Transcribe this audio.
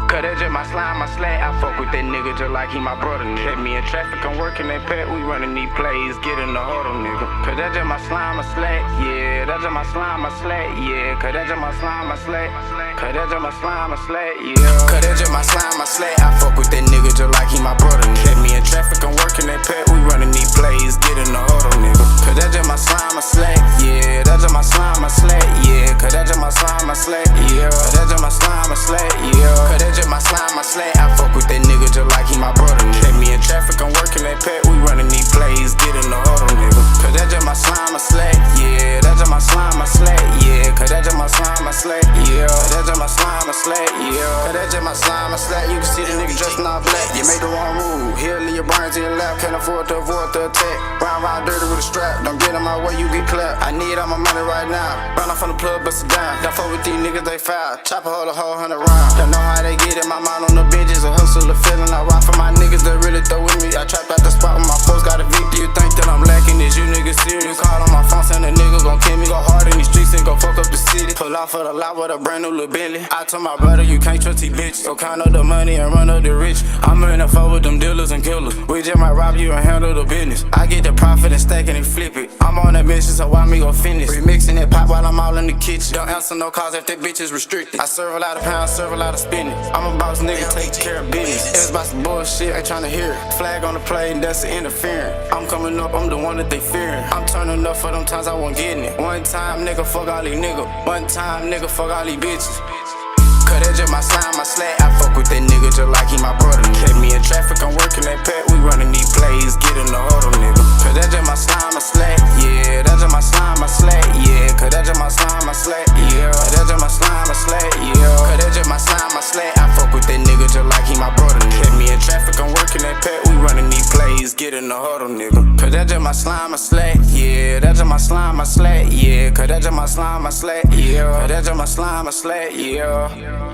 Cause that's just my slime, my slack. I fuck with that nigga just like he my brother, nigga. Catch me in traffic, I'm working that pet. We running these plays, get in the huddle, nigga. Cause that's just my slime, my slack. Yeah, that's just my slime, my slack. Yeah, cause that's just my slime, my slack. Cause that's just my slime, my slack. Yeah, cause that's just my slime, my slack. I fuck with that nigga just like he my brother, nigga. Catch me in traffic, I'm working that pet. We running these plays, get in the huddle, nigga. Cause that's just my slime, my slack. Yeah, that's just my slime, my slack. Yeah, cause that's just my slime, my slack. Yeah, cause that's just my slime, my slack. Yeah, cause that's just my slime, my slack. I fuck with that nigga just like he my brother, nigga. Catch me in traffic, I'm working that pet. We running these plays, get in the huddle, nigga. Cause that's just my slime, my slack. Yeah, that's just my slime, my slack. Yeah, cause that's just my slime, my slack. Yeah, cause that's just my slime, my slack. Yeah, cause that's just my slime, my slack. You can see the nigga dressed in all black. You made the wrong move. He'll leave your brains in your lap. Can't afford to avoid the attack. Round dirty with a strap. Don't get in my way, you get clapped. I need all my money right now. Run off from the plug, bust it down. Got fuck with these niggas, they foul. Chop a hole, a whole 100 rounds. Don't know how they get it. My mind on the benches. A hustle, a feeling. I rock for my niggas that really throw with me. I trap out the spot when my folks got a victory. You think that I'm lacking? Is you niggas serious? You call on my phone, saying the nigga gon' kill me. Go hard in these streets and go fuck up the city. Pull off for the lot with a brand new little Bentley. I told my brother, you can't trust these bitches. Go count up the money and run up the rich. I'm in the fight with them dealers and killers. We just might rob you and handle the business. I get the profit and stack it and flip it. I'm on that mission, so why me go finish? Remixing that pop while I'm all in the kitchen. Don't answer no calls if that bitch is restricted. I serve a lot of pounds, serve a lot of spinning. I'm a boss nigga, take care of business. It's about some bullshit, ain't tryna hear it. Flag on the plane, that's the interference. I'm coming up, I'm the one that they fearing. I'm turning up for them times I wasn't getting it. One time, nigga, fuck all these niggas. One time, nigga, fuck all these bitches. Cause that's just my slime, my slack. I fuck with that nigga just like he my brother. Catch me in traffic, I'm working that pet. We running these plays, get in the huddle, nigga. Cause that's just my slime, my slack. Yeah, that's just my slime, my slack. Yeah, cause that's just my slime, my slack. Yeah, cause that's just my slime, my slack. Yeah, cause that's just my slime, my slack. I fuck with that nigga just like he my brother. Catch me in traffic, I'm working that pet. We running these plays, get in the huddle, nigga. Cause that's just my slime, my slack. Yeah, that's just my slime, my slack. Yeah, cause that's just my slime, my slack. Yeah, cause that's just my slime, my slack. Yeah.